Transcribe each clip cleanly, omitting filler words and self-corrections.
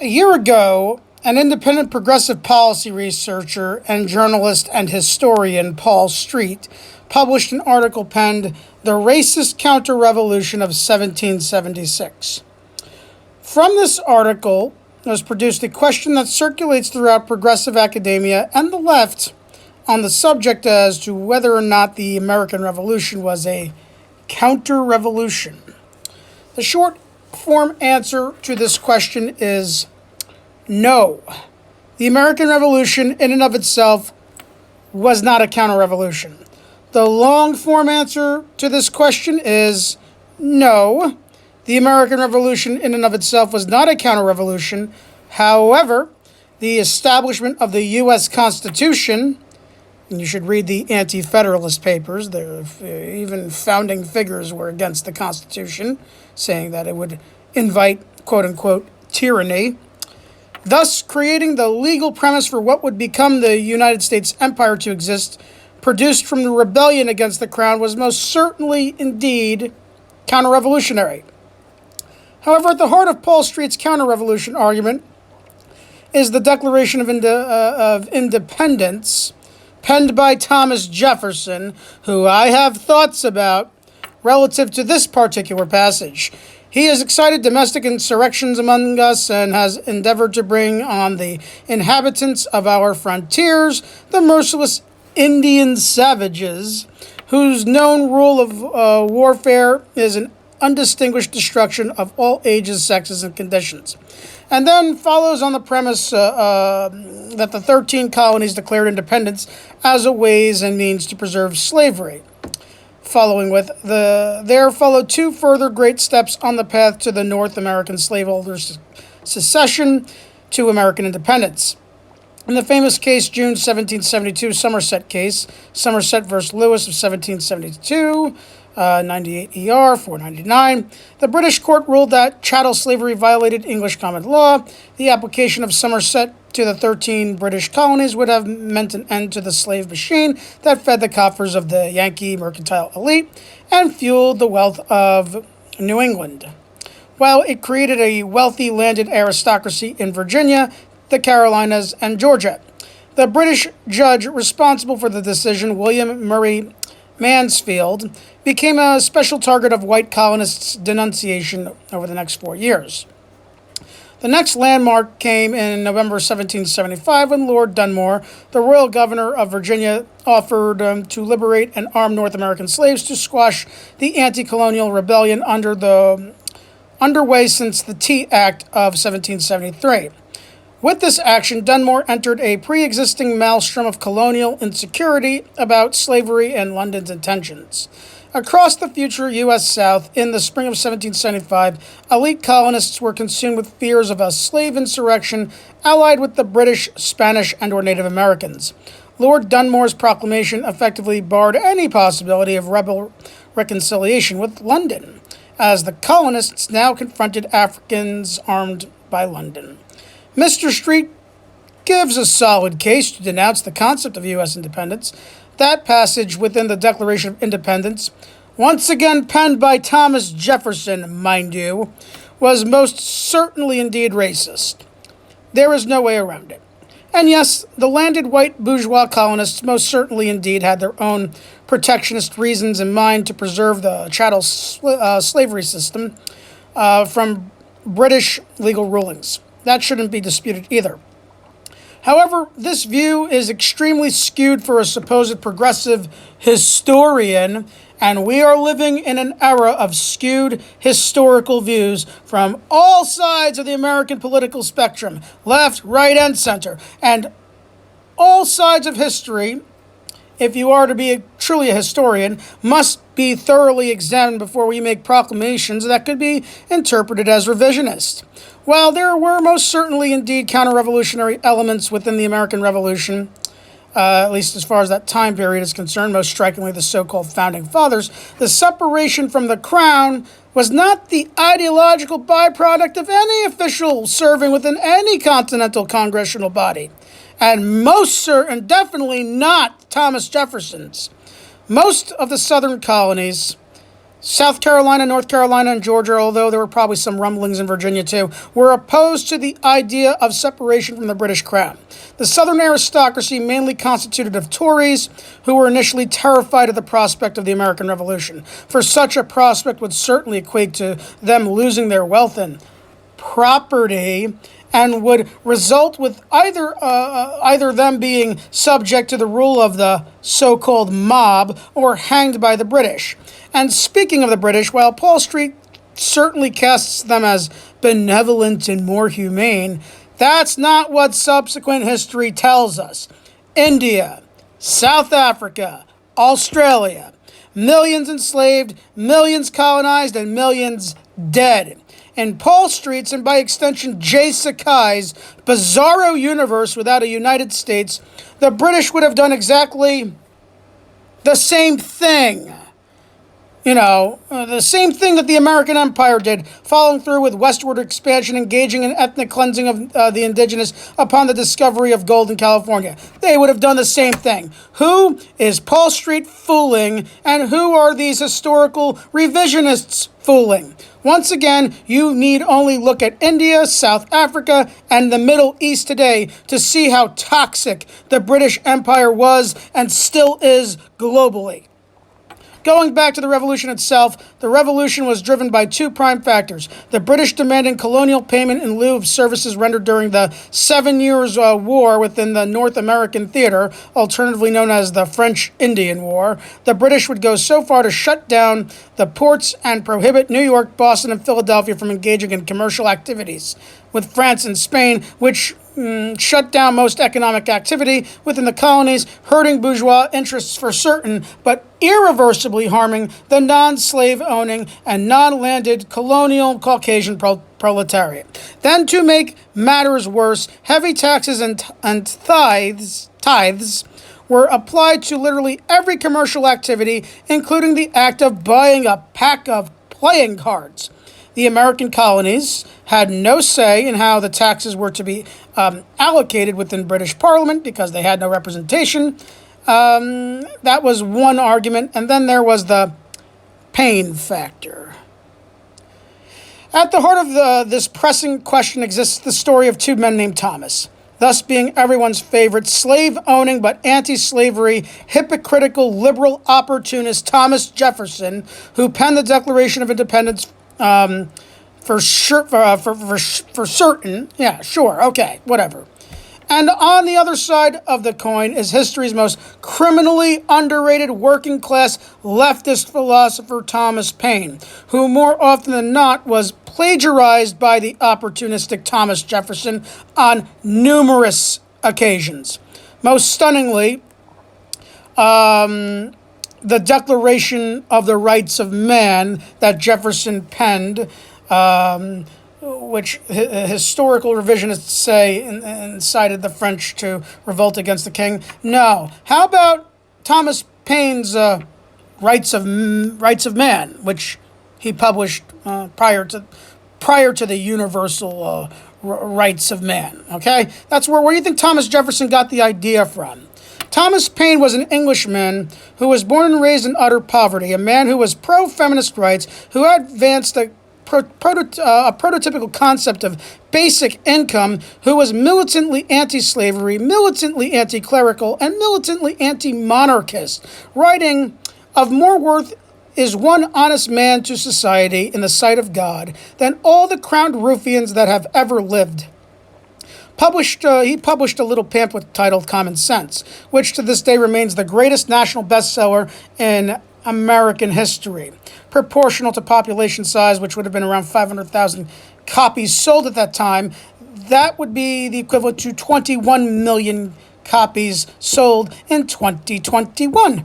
A year ago, an independent progressive policy researcher and journalist and historian, Paul Street, published an article penned The Racist Counter-Revolution of 1776. From this article was produced a question that circulates throughout progressive academia and the left on the subject as to whether or not the American Revolution was a counter-revolution. The short form answer to this question is no. The American Revolution in and of itself was not a counter-revolution. The long form answer to this question is no. The American Revolution in and of itself was not a counter-revolution. However, the establishment of the U.S. Constitution, and you should read the Anti-Federalist Papers, even founding figures were against the Constitution, saying that it would invite, quote-unquote, tyranny, thus creating the legal premise for what would become the United States Empire to exist, produced from the rebellion against the crown, was most certainly indeed counter-revolutionary. However, at the heart of Paul Street's counter-revolution argument is the Declaration of Independence, penned by Thomas Jefferson, who I have thoughts about relative to this particular passage. He has excited domestic insurrections among us and has endeavored to bring on the inhabitants of our frontiers the merciless Indian savages, whose known rule of warfare is an undistinguished destruction of all ages, sexes, and conditions. And then follows on the premise that the 13 colonies declared independence as a ways and means to preserve slavery. There followed two further great steps on the path to the North American slaveholders' secession to American independence. In the famous case, June 1772 Somerset case, Somerset v. Lewis of 1772, 98 ER 499, the British court ruled that chattel slavery violated English common law. The application of Somerset to the 13 British colonies would have meant an end to the slave machine that fed the coffers of the Yankee mercantile elite and fueled the wealth of New England, while it created a wealthy landed aristocracy in Virginia, the Carolinas, and Georgia. The British judge responsible for the decision, William Murray Mansfield, became a special target of white colonists' denunciation over the next 4 years. The next landmark came in November 1775 when Lord Dunmore, the royal governor of Virginia, offered to liberate and arm North American slaves to squash the anti-colonial rebellion underway since the Tea Act of 1773. With this action, Dunmore entered a pre-existing maelstrom of colonial insecurity about slavery and London's intentions. Across the future U.S. South, in the spring of 1775, elite colonists were consumed with fears of a slave insurrection allied with the British, Spanish, and/or Native Americans. Lord Dunmore's proclamation effectively barred any possibility of rebel reconciliation with London, as the colonists now confronted Africans armed by London. Mr. Street gives a solid case to denounce the concept of U.S. independence. That passage within the Declaration of Independence, once again penned by Thomas Jefferson, mind you, was most certainly indeed racist. There is no way around it. And yes, the landed white bourgeois colonists most certainly indeed had their own protectionist reasons in mind to preserve the chattel slavery system from British legal rulings. That shouldn't be disputed either. However, this view is extremely skewed for a supposed progressive historian, and we are living in an era of skewed historical views from all sides of the American political spectrum, left, right, and center. And all sides of history, if you are to be truly a historian, must be thoroughly examined before we make proclamations that could be interpreted as revisionist. While there were most certainly indeed counter-revolutionary elements within the American Revolution, at least as far as that time period is concerned, most strikingly the so-called Founding Fathers, the separation from the crown was not the ideological byproduct of any official serving within any continental congressional body, and definitely not Thomas Jefferson's. Most of the southern colonies South Carolina, North Carolina, and Georgia, although there were probably some rumblings in Virginia too, were opposed to the idea of separation from the British Crown. The Southern aristocracy, mainly constituted of Tories, who were initially terrified of the prospect of the American Revolution, for such a prospect would certainly equate to them losing their wealth and property, and would result with either them being subject to the rule of the so-called mob or hanged by the British. And speaking of the British, while Paul Street certainly casts them as benevolent and more humane, that's not what subsequent history tells us. India, South Africa, Australia, millions enslaved, millions colonized, and millions dead. In Paul Street's, and by extension J. Sakai's, bizarro universe without a United States, the British would have done exactly the same thing. The same thing that the American Empire did, following through with westward expansion, engaging in ethnic cleansing of the indigenous upon the discovery of gold in California. They would have done the same thing. Who is Paul Street fooling, and who are these historical revisionists fooling? Once again, you need only look at India, South Africa, and the Middle East today to see how toxic the British Empire was and still is globally. Going back to the revolution itself, the revolution was driven by two prime factors: the British demanding colonial payment in lieu of services rendered during the 7 Years' War within the North American theater, alternatively known as the French-Indian War. The British would go so far to shut down the ports and prohibit New York, Boston, and Philadelphia from engaging in commercial activities with France and Spain, which shut down most economic activity within the colonies, hurting bourgeois interests for certain, but irreversibly harming the non-slave owning and non-landed colonial Caucasian proletariat. Then, to make matters worse, heavy taxes and tithes were applied to literally every commercial activity, including the act of buying a pack of playing cards. The American colonies had no say in how the taxes were to be allocated within British Parliament because they had no representation. That was one argument. And then there was the pain factor. At the heart of this pressing question exists the story of two men named Thomas, thus being everyone's favorite slave-owning but anti-slavery, hypocritical, liberal opportunist Thomas Jefferson, who penned the Declaration of Independence for certain. Yeah, sure, okay, whatever. And on the other side of the coin is history's most criminally underrated working-class leftist philosopher Thomas Paine, who more often than not was plagiarized by the opportunistic Thomas Jefferson on numerous occasions. Most stunningly, the Declaration of the Rights of Man that Jefferson penned, which historical revisionists say incited the French to revolt against the king. No. How about Thomas Paine's Rights of Man, which he published prior to the universal rights of man? Okay, that's where do you think Thomas Jefferson got the idea from? Thomas Paine was an Englishman who was born and raised in utter poverty, a man who was pro-feminist rights, who advanced a prototypical concept of basic income, who was militantly anti-slavery, militantly anti-clerical, and militantly anti-monarchist, writing, "Of more worth is one honest man to society in the sight of God than all the crowned ruffians that have ever lived." He published a little pamphlet titled Common Sense, which to this day remains the greatest national bestseller in American history. Proportional to population size, which would have been around 500,000 copies sold at that time, that would be the equivalent to 21 million copies sold in 2021.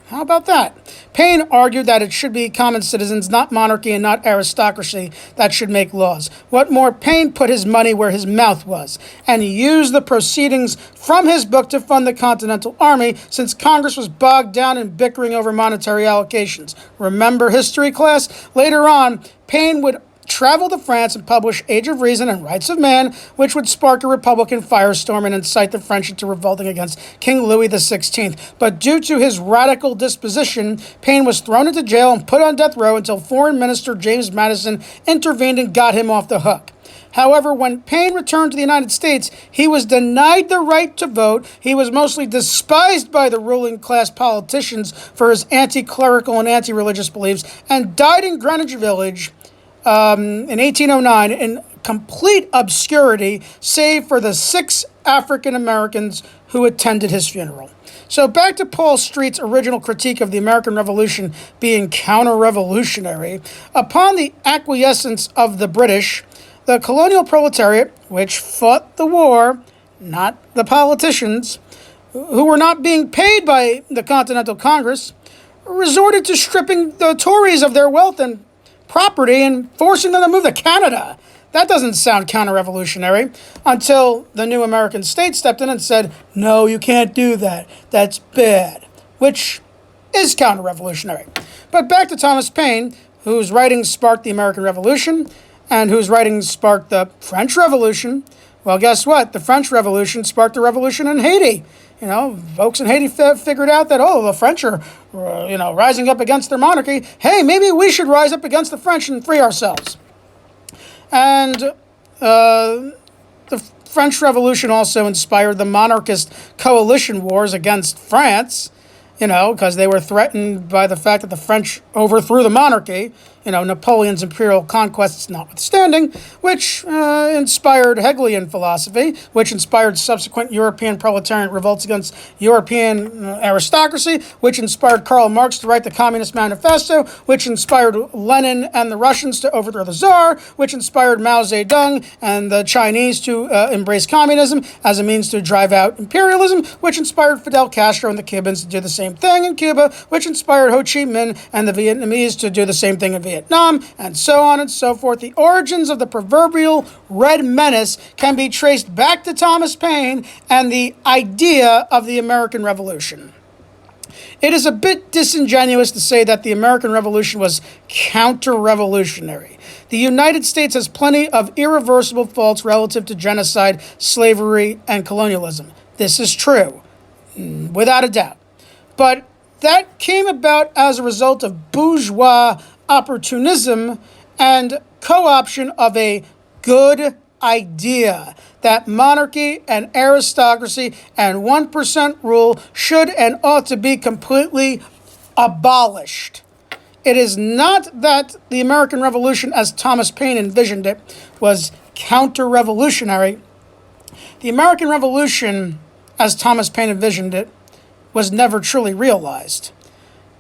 How about that? Paine argued that it should be common citizens, not monarchy and not aristocracy, that should make laws. What more, Paine put his money where his mouth was, and he used the proceedings from his book to fund the Continental Army, since Congress was bogged down in bickering over monetary allocations. Remember history class? Later on, Paine would travel to France and publish Age of Reason and Rights of Man, which would spark a Republican firestorm and incite the French into revolting against King Louis XVI. But due to his radical disposition, Paine was thrown into jail and put on death row until Foreign Minister James Madison intervened and got him off the hook. However, when Paine returned to the United States, he was denied the right to vote. He was mostly despised by the ruling class politicians for his anti-clerical and anti-religious beliefs, and died in Greenwich Village in 1809 in complete obscurity, save for the 6 African Americans who attended his funeral. So back to Paul Street's original critique of the American Revolution being counter-revolutionary. Upon the acquiescence of the British, the colonial proletariat, which fought the war, not the politicians, who were not being paid by the Continental Congress, resorted to stripping the Tories of their wealth and property and forcing them to move to Canada. That doesn't sound counter-revolutionary, until the new American state stepped in and said, no, you can't do that. That's bad, which is counter-revolutionary. But back to Thomas Paine, whose writings sparked the American Revolution, and whose writings sparked the French Revolution. Well, guess what? The French Revolution sparked the revolution in Haiti. You know, folks in Haiti figured out that, the French are, rising up against their monarchy. Hey, maybe we should rise up against the French and free ourselves. And the French Revolution also inspired the monarchist coalition wars against France, because they were threatened by the fact that the French overthrew the monarchy, Napoleon's imperial conquests notwithstanding, which inspired Hegelian philosophy, which inspired subsequent European proletarian revolts against European aristocracy, which inspired Karl Marx to write the Communist Manifesto, which inspired Lenin and the Russians to overthrow the Tsar, which inspired Mao Zedong and the Chinese to embrace communism as a means to drive out imperialism, which inspired Fidel Castro and the Cubans to do the same thing in Cuba, which inspired Ho Chi Minh and the Vietnamese to do the same thing in Vietnam, and so on and so forth. The origins of the proverbial Red Menace can be traced back to Thomas Paine and the idea of the American Revolution. It is a bit disingenuous to say that the American Revolution was counter-revolutionary. The United States has plenty of irreversible faults relative to genocide, slavery, and colonialism. This is true, without a doubt. But that came about as a result of bourgeois opportunism and co-option of a good idea that monarchy and aristocracy and 1% rule should and ought to be completely abolished. It is not that the American Revolution, as Thomas Paine envisioned it, was counter-revolutionary. The American Revolution, as Thomas Paine envisioned it, was never truly realized.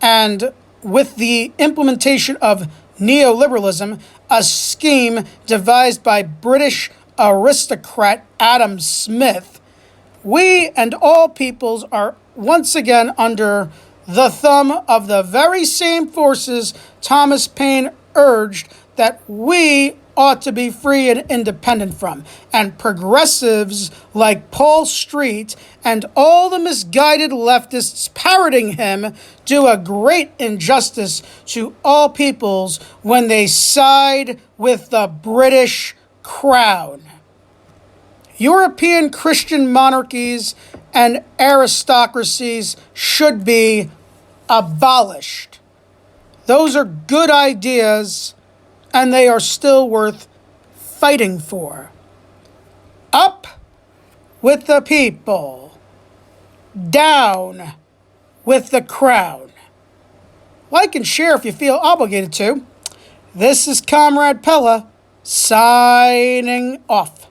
And with the implementation of neoliberalism, a scheme devised by British aristocrat Adam Smith, we and all peoples are once again under the thumb of the very same forces Thomas Paine urged that we ought to be free and independent from. And progressives like Paul Street and all the misguided leftists parroting him do a great injustice to all peoples when they side with the British crown. European Christian monarchies and aristocracies should be abolished. Those are good ideas, and they are still worth fighting for. Up with the people, down with the crown. Like and share if you feel obligated to. This is Comrade Pella, signing off.